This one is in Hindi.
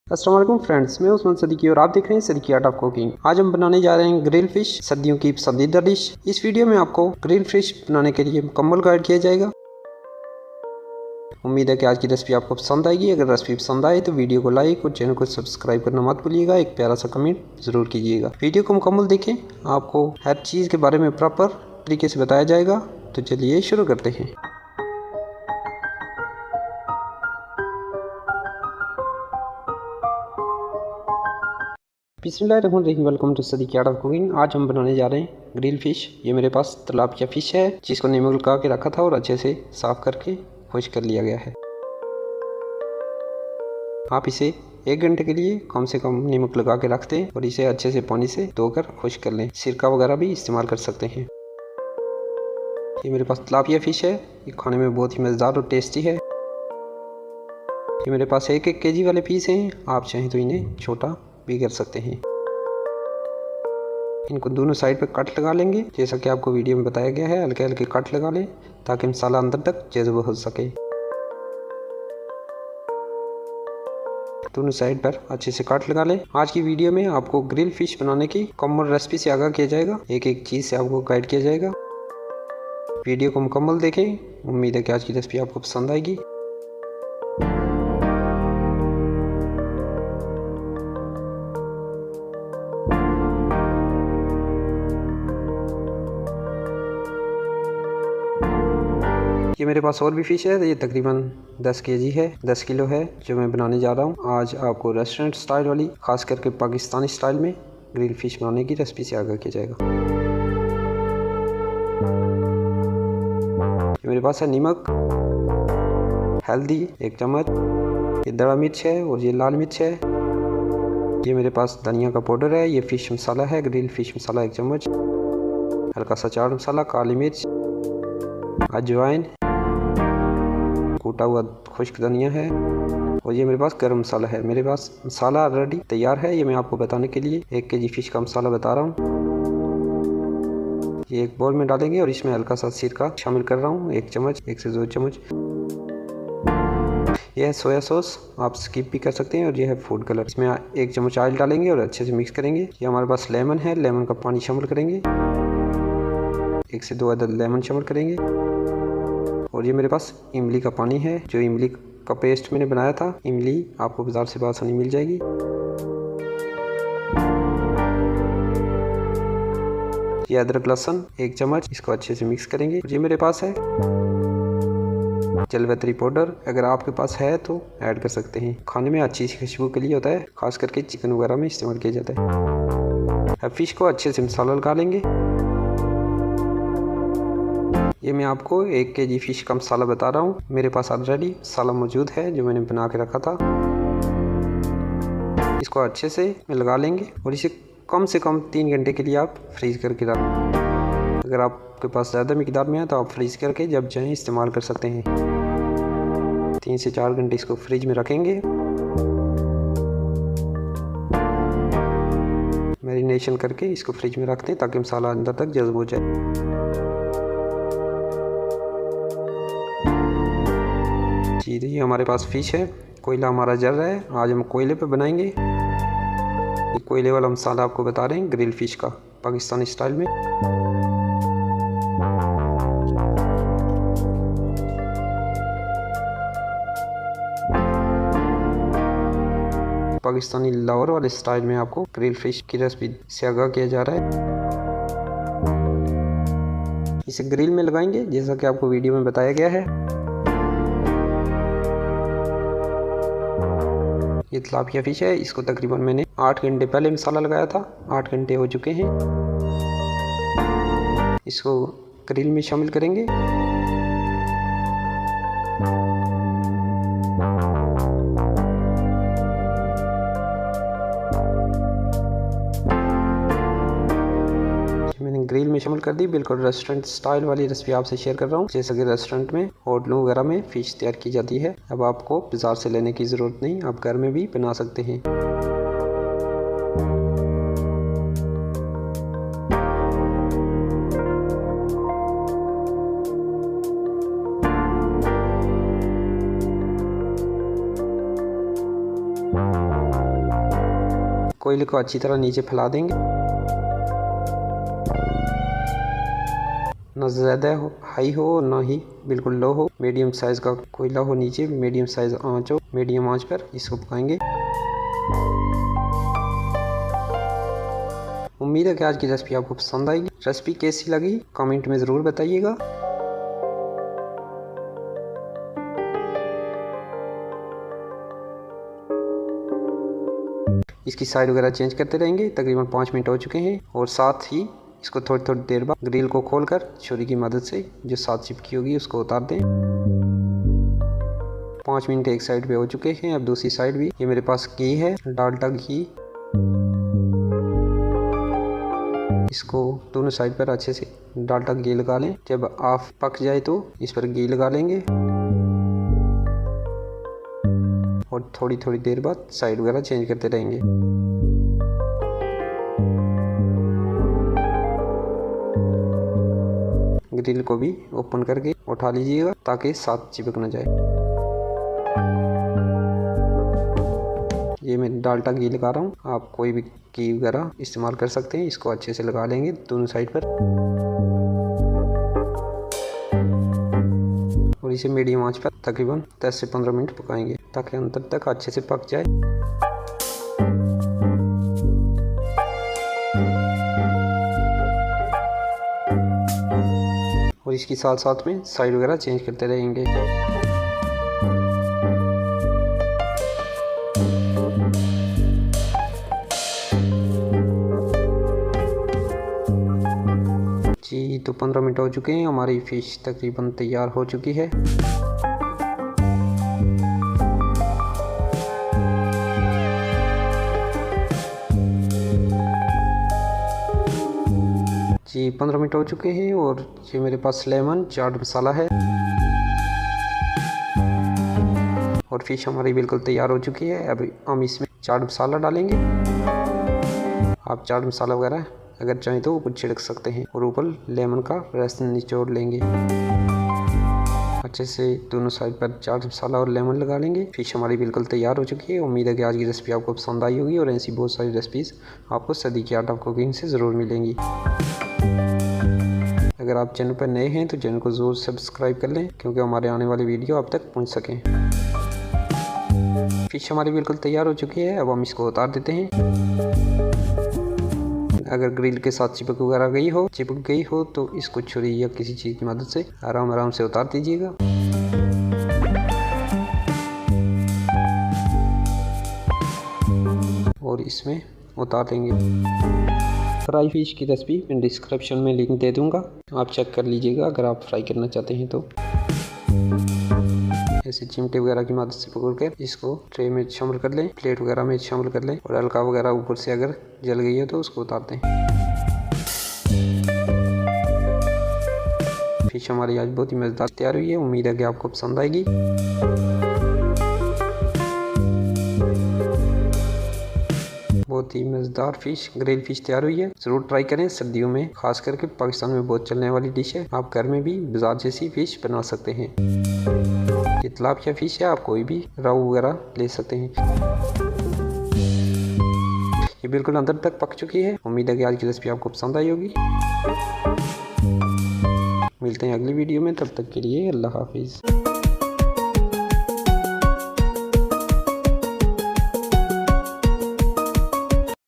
अस्सलाम वालेकुम फ्रेंड्स, मैं उस्मान सदीकी और आप देख रहे हैं सदीकी आर्ट ऑफ कुकिंग। आज हम बनाने जा रहे हैं ग्रिल फिश, सर्दियों की पसंदीदा डिश। इस वीडियो में आपको ग्रिल फिश बनाने के लिए मुकम्मल गाइड किया जाएगा। उम्मीद है कि आज की रेसिपी आपको पसंद आएगी। अगर रेसिपी पसंद आए तो वीडियो को लाइक और चैनल को सब्सक्राइब करना मत भूलिएगा। एक प्यारा सा कमेंट ज़रूर कीजिएगा। वीडियो को मुकम्मल देखें, आपको हर चीज़ के बारे में प्रॉपर तरीके से बताया जाएगा। तो चलिए शुरू करते हैं। बिस्मिल्लाहिर्रहमानिर्रहीम, welcome to Siddiqui art of cooking. आज हम बनाने जा रहे हैं ग्रिल फिश। ये मेरे पास तिलापिया फिश है जिसको नमक लगा के रखा था और अच्छे से साफ करके खुश कर लिया गया है। आप इसे 1 घंटे के लिए कम से कम नमक लगा के रख दें और इसे अच्छे से पानी से धोकर खुश कर लें। सिरका वगैरह भी इस्तेमाल कर सकते हैं। ये मेरे पास तिलापिया फिश है। ये खाने में बहुत ही मज़ेदार और टेस्टी है। ये मेरे पास 1-1 केजी वाले पीस हैं। आप चाहें तो इन्हें छोटा भी कर सकते हैं। इनको दोनों साइड पे कट लगा लेंगे जैसा कि आपको वीडियो में बताया गया है। हल्के हल्के कट लगा लें ताकि मसाला अंदर तक जज़्ब हो सके। दोनों साइड पर अच्छे से कट लगा लें। आज की वीडियो में आपको ग्रिल फिश बनाने की मुकम्मल रेसिपी से आगाह किया जाएगा। एक एक चीज़ से आपको गाइड किया जाएगा। वीडियो को मुकम्मल देखें। उम्मीद है कि आज की रेसिपी आपको पसंद आएगी। ये मेरे पास और भी फ़िश है। ये तकरीबन 10 केजी है, 10 किलो है जो मैं बनाने जा रहा हूँ। आज आपको रेस्टोरेंट स्टाइल वाली, खास करके पाकिस्तानी स्टाइल में ग्रिल फिश बनाने की रेसिपी से आगाह किया जाएगा। ये मेरे पास है नमक, हल्दी 1 चम्मच, ये दड़ा मिर्च है और ये लाल मिर्च है। ये मेरे पास धनिया का पाउडर है। ये फ़िश मसाला है, ग्रिल फिश मसाला 1 चम्मच, हल्का सा चाट मसाला, काली मिर्च, अजवाइन, कूटा हुआ खुश्क धनिया है और ये मेरे पास गरम मसाला है। मेरे पास मसाला ऑलरेडी तैयार है। ये मैं आपको बताने के लिए 1 केजी फ़िश का मसाला बता रहा हूँ। ये एक बाउल में डालेंगे और इसमें हल्का सा सिरका शामिल कर रहा हूँ, 1 चम्मच, 1 से 2 चम्मच। यह है सोया सॉस, आप स्किप भी कर सकते हैं। और ये है फूड कलर। इसमें 1 चम्मच ऑयल डालेंगे और अच्छे से मिक्स करेंगे। ये हमारे पास लेमन है, लेमन का पानी शामिल करेंगे, 1 से 2 अदद लेमन शामिल करेंगे। और ये मेरे पास इमली का पानी है, जो इमली का पेस्ट मैंने बनाया था। इमली आपको बाज़ार से आसानी मिल जाएगी। ये अदरक लहसुन 1 चम्मच, इसको अच्छे से मिक्स करेंगे। और ये मेरे पास है जलवतरी पाउडर, अगर आपके पास है तो ऐड कर सकते हैं। खाने में अच्छी सी खुशबू के लिए होता है, खास करके चिकन वगैरह में इस्तेमाल किया जाता है। अब फिश को अच्छे से मसाला लगा लेंगे। ये मैं आपको 1 केजी फ़िश का मसाला बता रहा हूँ। मेरे पास ऑलरेडी मसाला मौजूद है जो मैंने बना के रखा था। इसको अच्छे से लगा लेंगे और इसे कम से कम 3 घंटे के लिए आप फ्रीज़ करके रखें। अगर आपके पास ज़्यादा मिकदार में है तो आप फ्रीज़ करके जब चाहें इस्तेमाल कर सकते हैं। 3 से 4 घंटे इसको फ्रिज में रखेंगे। मैरिनेशन करके इसको फ्रिज में रख दें ताकि मसाला अंदर तक जज़्ब हो जाए। जी, ये हमारे पास फ़िश है। कोयला हमारा जल रहा है। आज हम कोयले पे बनाएंगे। ये कोयले वाला मसाला आपको बता रहे हैं ग्रिल फिश का, पाकिस्तानी स्टाइल में। पाकिस्तानी लाहौर वाले स्टाइल में आपको ग्रिल फिश की रेसिपी से आगाह किया जा रहा है। इसे ग्रिल में लगाएंगे जैसा कि आपको वीडियो में बताया गया है। ये तिलापिया फिश है। इसको तकरीबन मैंने 8 घंटे पहले मसाला लगाया था। 8 घंटे हो चुके हैं। इसको ग्रिल में शामिल करेंगे। मैंने ग्रिल में शामिल कर दी। बिल्कुल रेस्टोरेंट स्टाइल वाली रेसिपी आपसे शेयर कर रहा हूँ, जैसा कि रेस्टोरेंट में, होटलों वगैरह में फ़िश तैयार की जाती है। अब आपको बाज़ार से लेने की ज़रूरत नहीं, आप घर में भी बना सकते हैं। you. कोयले को अच्छी तरह नीचे फैला देंगे, ना ज़्यादा हाई हो ना ही बिल्कुल लो हो, मीडियम साइज़ का कोयला हो नीचे, मीडियम साइज़ आंच हो। मीडियम आंच पर इसको पकाएंगे। उम्मीद है कि आज की रेसिपी आपको पसंद आएगी। रेसिपी कैसी लगी कमेंट में ज़रूर बताइएगा। इसकी साइड वगैरह चेंज करते रहेंगे। तकरीबन 5 मिनट हो चुके हैं और साथ ही इसको थोड़ी थोड़ी देर बाद ग्रिल को खोलकर छुरी की मदद से जो साथ चिपकी होगी उसको उतार दें। 5 मिनट एक साइड पे हो चुके हैं। अब दूसरी साइड भी, ये मेरे पास घी है, डालडा घी। इसको दोनों साइड पर अच्छे से डालडा घी लगा लें। जब आप पक जाए तो इस पर घी लगा लेंगे और थोड़ी थोड़ी देर बाद साइड वगैरह चेंज करते रहेंगे। ग्रिल को भी ओपन करके उठा लीजिएगा ताकि साथ चिपक न जाए। ये मैं डालडा घी लगा रहा हूँ, आप कोई भी घी वगैरह इस्तेमाल कर सकते हैं। इसको अच्छे से लगा लेंगे दोनों साइड पर और इसे मीडियम आंच पर तकरीबन 10 से 15 मिनट पकाएंगे ताकि अंदर तक अच्छे से पक जाए। और इसकी साथ साथ में साइड वगैरह चेंज करते रहेंगे। जी तो 15 मिनट हो चुके हैं, हमारी फिश तकरीबन तैयार हो चुकी है। जी 15 मिनट हो चुके हैं और ये मेरे पास लेमन चाट मसाला है और फिश हमारी बिल्कुल तैयार हो चुकी है। अभी हम इसमें चाट मसाला डालेंगे। आप चाट मसाला वगैरह अगर चाहें तो ऊपर छिड़क सकते हैं और ऊपर लेमन का रस निचोड़ लेंगे। अच्छे से दोनों साइड पर चाट मसाला और लेमन लगा लेंगे। फिश हमारी बिल्कुल तैयार हो चुकी है। उम्मीद है कि आज की रेसिपी आपको पसंद आई होगी और ऐसी बहुत सारी रेसिपीज़ आपको सदीकी आर्ट ऑफ कुकिंग से ज़रूर मिलेंगी। अगर आप चैनल पर नए हैं तो चैनल को ज़रूर सब्सक्राइब कर लें क्योंकि हमारे आने वाली वीडियो आप तक पहुंच सकें। फिश हमारी बिल्कुल तैयार हो चुकी है। अब हम इसको उतार देते हैं। अगर ग्रिल के साथ चिपक गई हो तो इसको छुरी या किसी चीज़ की मदद से आराम से उतार दीजिएगा। और इसमें उतार देंगे। फ्राई फिश की रेसिपी मैं डिस्क्रिप्शन में लिंक दे दूंगा, आप चेक कर लीजिएगा अगर आप फ्राई करना चाहते हैं तो। ऐसे चिमटे वगैरह की मदद से पकड़ कर इसको ट्रे में शामिल कर लें, प्लेट वगैरह में शामिल कर लें और हल्का वगैरह ऊपर से अगर जल गई है तो उसको उतार दें। फिश हमारी आज बहुत ही मज़ेदार तैयार हुई है। उम्मीद है कि आपको पसंद आएगी। बहुत ही मज़ेदार ग्रिल फिश तैयार हुई है। ज़रूर ट्राई करें। सर्दियों में खास करके पाकिस्तान में बहुत चलने वाली डिश है। आप घर में भी बाजार जैसी फिश बना सकते हैं। ये तिलापिया फिश है, आप कोई भी राऊ वगैरह ले सकते हैं। ये बिल्कुल अंदर तक पक चुकी है। उम्मीद है कि आज की रेसिपी आपको पसंद आई होगी। मिलते हैं अगली वीडियो में, तब तक के लिए अल्लाह हाफिज़।